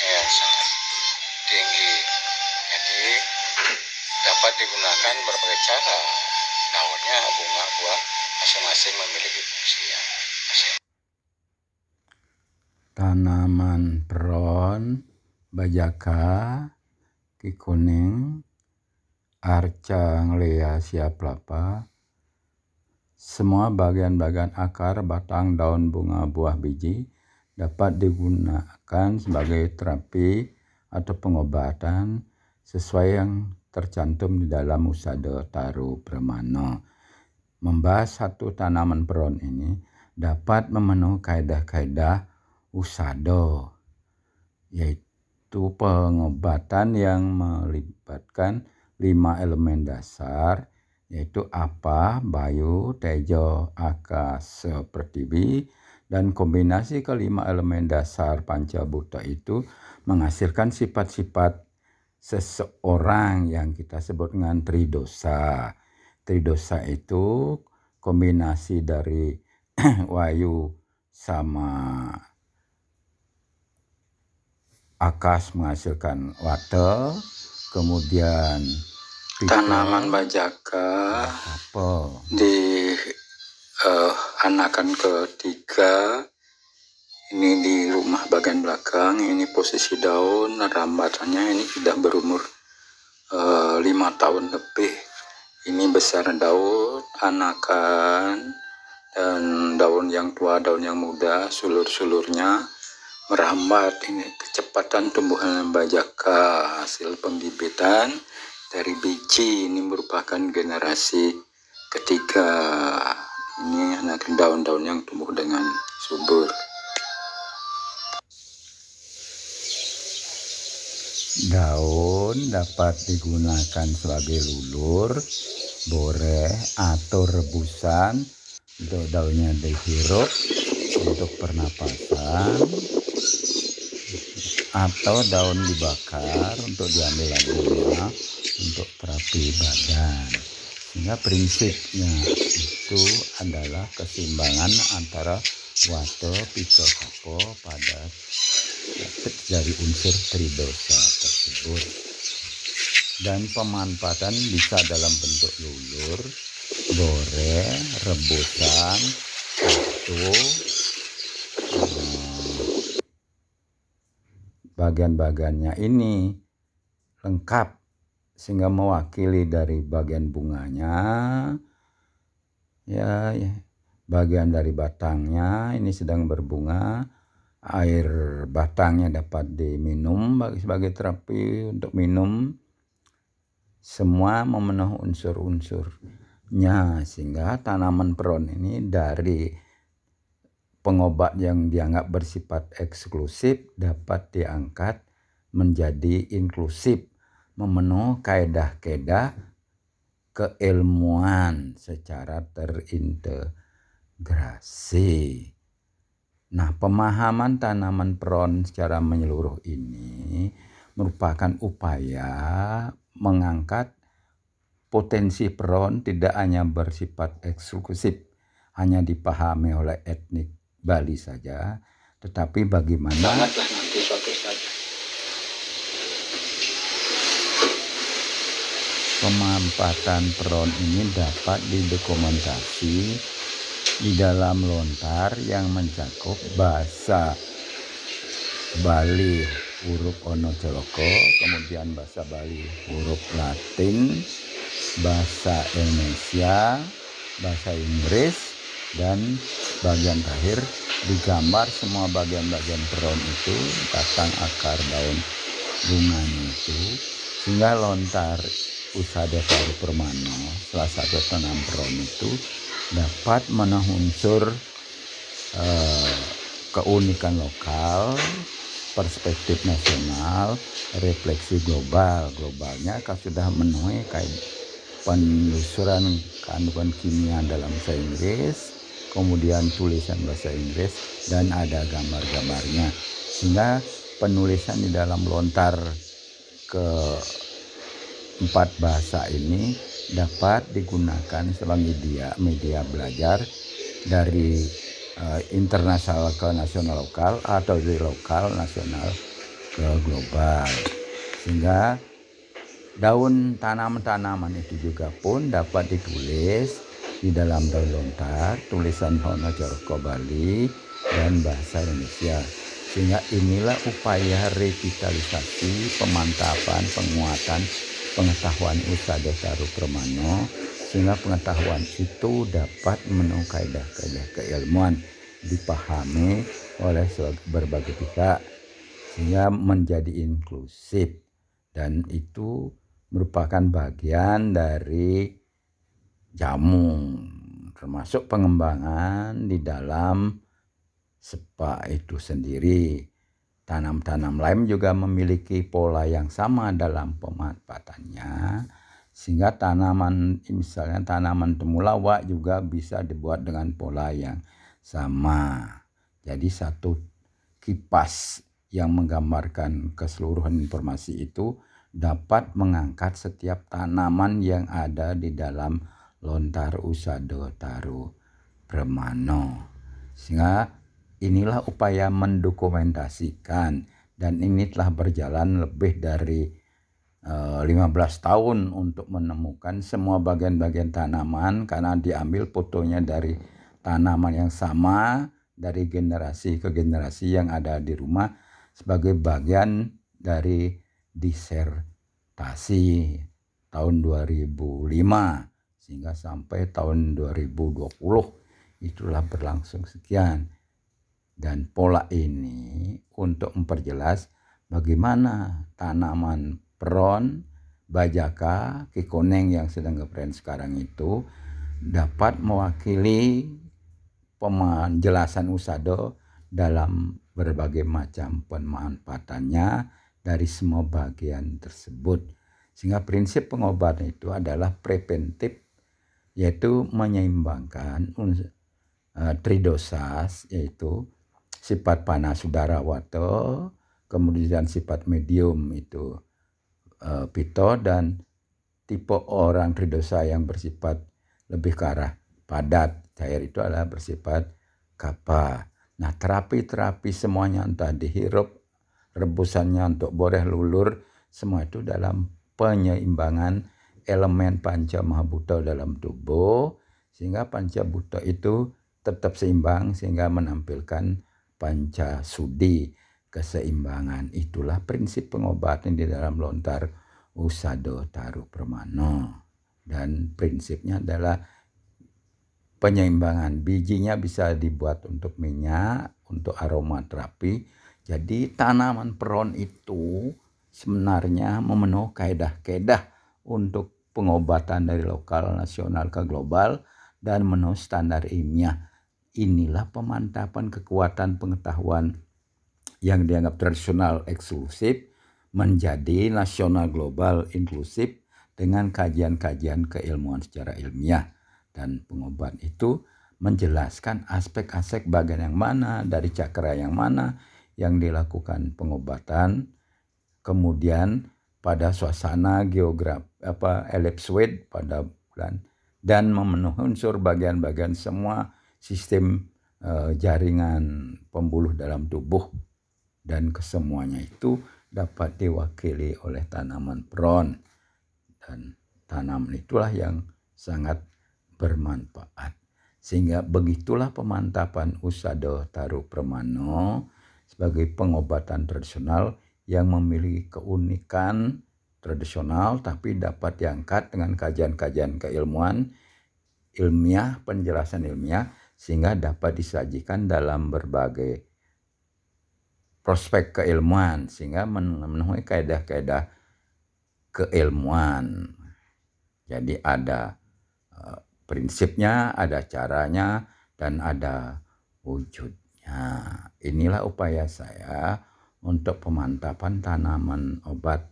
yang sangat tinggi. Jadi dapat digunakan berbagai cara. Daunnya, bunga, buah masing-masing memiliki fungsi yang masing. Tanaman peron, bajaka, ki kuning, arca nglea siaplapa, semua bagian-bagian akar, batang, daun, bunga, buah, biji dapat digunakan sebagai terapi atau pengobatan sesuai yang tercantum di dalam Usada Taru Brahmana. Membahas satu tanaman peron ini dapat memenuhi kaedah-kaedah Usada, yaitu pengobatan yang melibatkan 5 elemen dasar, yaitu apa, bayu, tejo, akasa, prithvi, dan kombinasi kelima elemen dasar pancabhuta itu menghasilkan sifat-sifat seseorang yang kita sebut dengan tridosa. Tridosa itu kombinasi dari wayu sama akas menghasilkan wata, kemudian Tanaman bajaka di anakan ketiga, ini di rumah bagian belakang, ini posisi daun, rambatannya ini sudah berumur 5 tahun lebih. Ini besar daun, anakan, dan daun yang tua, daun yang muda, sulur-sulurnya merambat. Ini kecepatan tumbuhan bajaka hasil pembibitan dari biji. Ini merupakan generasi ketiga. Ini anak daun-daun yang tumbuh dengan subur. Daun dapat digunakan sebagai lulur, boreh, atau rebusan. Daunnya dihirup untuk pernapasan, atau daun dibakar untuk diambil labunya untuk terapi badan. Sehingga prinsipnya itu adalah keseimbangan antara wata, pitta, kapha pada dari unsur tridosa tersebut. Dan pemanfaatan bisa dalam bentuk lulur, boreh, rebusan, atau bagian-bagiannya ini lengkap sehingga mewakili dari bagian bunganya, ya, bagian dari batangnya ini sedang berbunga, air batangnya dapat diminum sebagai terapi untuk minum. Semua memenuhi unsur-unsurnya, sehingga tanaman peron ini dari pengobat yang dianggap bersifat eksklusif dapat diangkat menjadi inklusif, memenuhi kaedah-kaedah keilmuan secara terintegrasi. Nah, pemahaman tanaman peron secara menyeluruh ini merupakan upaya mengangkat potensi peron tidak hanya bersifat eksklusif, hanya dipahami oleh etnik Bali saja, tetapi bagaimana pemanfaatan peron ini dapat didokumentasi di dalam lontar yang mencakup bahasa Bali huruf Ono Coloko, kemudian bahasa Bali huruf Latin, bahasa Indonesia, bahasa Inggris, dan bagian terakhir digambar semua bagian-bagian peron itu, batang, akar, daun, bunganya itu, sehingga lontar Usada Taru Brahmana, salah satu tanam peron itu dapat memenuhi unsur keunikan lokal, perspektif nasional, refleksi global. Globalnya kalau sudah memenuhi penelusuran kandungan kimia dalam bahasa Inggris, kemudian tulisan bahasa Inggris, dan ada gambar-gambarnya, sehingga penulisan di dalam lontar keempat bahasa ini dapat digunakan sebagai media belajar dari internasional ke nasional lokal, atau dari lokal nasional ke global. Sehingga daun tanaman-tanaman itu juga pun dapat ditulis di dalam daun lontar, tulisan Hono Caroko Bali dan bahasa Indonesia. Sehingga inilah upaya revitalisasi, pemantapan, penguatan pengetahuan Usado Taru Permano, sehingga pengetahuan itu dapat memenuhi kaidah-kaidah keilmuan dipahami oleh berbagai pihak sehingga menjadi inklusif, dan itu merupakan bagian dari jamu termasuk pengembangan di dalam sepak itu sendiri. Tanam-tanam lain juga memiliki pola yang sama dalam pemanfaatannya, sehingga tanaman, misalnya tanaman temulawak juga bisa dibuat dengan pola yang sama. Jadi satu kipas yang menggambarkan keseluruhan informasi itu dapat mengangkat setiap tanaman yang ada di dalam lontar Usado Taru Permano. Sehingga inilah upaya mendokumentasikan, dan ini telah berjalan lebih dari 15 tahun untuk menemukan semua bagian-bagian tanaman, karena diambil fotonya dari tanaman yang sama dari generasi ke generasi yang ada di rumah sebagai bagian dari disertasi tahun 2005 sehingga sampai tahun 2020 itulah berlangsung sekian. Dan pola ini untuk memperjelas bagaimana tanaman peron, bajaka, kikoneng yang sedang ngetren sekarang itu dapat mewakili penjelasan Usado dalam berbagai macam pemanfaatannya dari semua bagian tersebut. Sehingga prinsip pengobatan itu adalah preventif, yaitu menyeimbangkan tridosas, yaitu sifat panas udara wato, kemudian sifat medium itu pito, dan tipe orang tridosa yang bersifat lebih ke arah padat cair itu adalah bersifat kapha. Nah, terapi-terapi semuanya entah dihirup, rebusannya untuk boreh lulur, semua itu dalam penyeimbangan elemen panca mahabhuta dalam tubuh, sehingga panca bhuta itu tetap seimbang sehingga menampilkan panca sudi, keseimbangan. Itulah prinsip pengobatan di dalam lontar Usado Taru Permano, dan prinsipnya adalah penyeimbangan. Bijinya bisa dibuat untuk minyak, untuk aromaterapi. Jadi tanaman peron itu sebenarnya memenuhi kaedah-kaedah untuk pengobatan dari lokal, nasional ke global, dan memenuhi standar ilmiah. Inilah pemantapan kekuatan pengetahuan yang dianggap tradisional eksklusif menjadi nasional global inklusif dengan kajian-kajian keilmuan secara ilmiah. Dan pengobatan itu menjelaskan aspek-aspek bagian yang mana, dari cakra yang mana yang dilakukan pengobatan, kemudian pada suasana ellipsoid pada bulan, dan memenuhi unsur bagian-bagian semua sistem jaringan pembuluh dalam tubuh, dan kesemuanya itu dapat diwakili oleh tanaman peron, dan tanaman itulah yang sangat bermanfaat. Sehingga begitulah pemantapan Usado Taru Permano sebagai pengobatan tradisional yang memiliki keunikan tradisional tapi dapat diangkat dengan kajian-kajian keilmuan ilmiah, penjelasan ilmiah, sehingga dapat disajikan dalam berbagai prospek keilmuan sehingga memenuhi kaedah-kaedah keilmuan. Jadi ada prinsipnya, ada caranya, dan ada wujudnya. Inilah upaya saya untuk pemantapan tanaman obat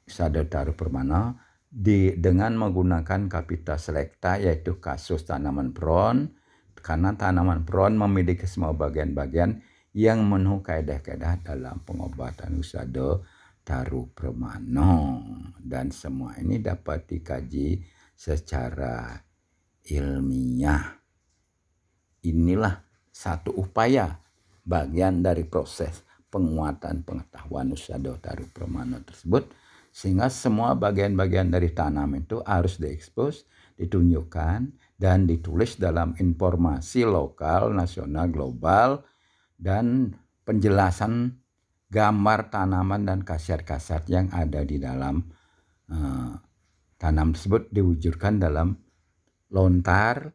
Usado Taru Permano dengan menggunakan Capita Selecta, yaitu kasus tanaman peron, karena tanaman peron memiliki semua bagian-bagian yang memenuhi kaedah-kaedah dalam pengobatan Usado Taru Permano, dan semua ini dapat dikaji secara ilmiah. Inilah satu upaya bagian dari proses penguatan pengetahuan Usado Taru Pramana tersebut, sehingga semua bagian-bagian dari tanaman itu harus diekspos, ditunjukkan, dan ditulis dalam informasi lokal, nasional, global, dan penjelasan gambar tanaman dan khasiat-khasiat yang ada di dalam tanam tersebut diwujudkan dalam lontar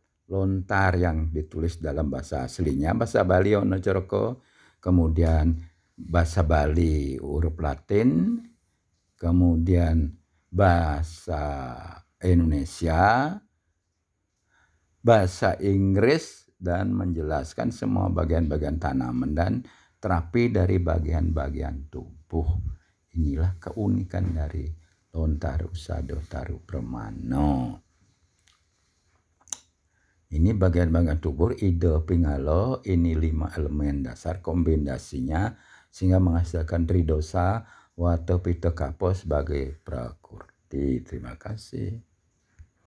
yang ditulis dalam bahasa aslinya, bahasa Bali ono Coroko, kemudian bahasa Bali huruf Latin, kemudian bahasa Indonesia, bahasa Inggris, dan menjelaskan semua bagian-bagian tanaman dan terapi dari bagian-bagian tubuh. Inilah keunikan dari lontar Usado Taru Pramana. Ini bagian-bagian tubuh ide pingalo, ini 5 elemen dasar kombinasinya sehingga menghasilkan tridosa, wata, pitta, kapha sebagai prakurti. Terima kasih.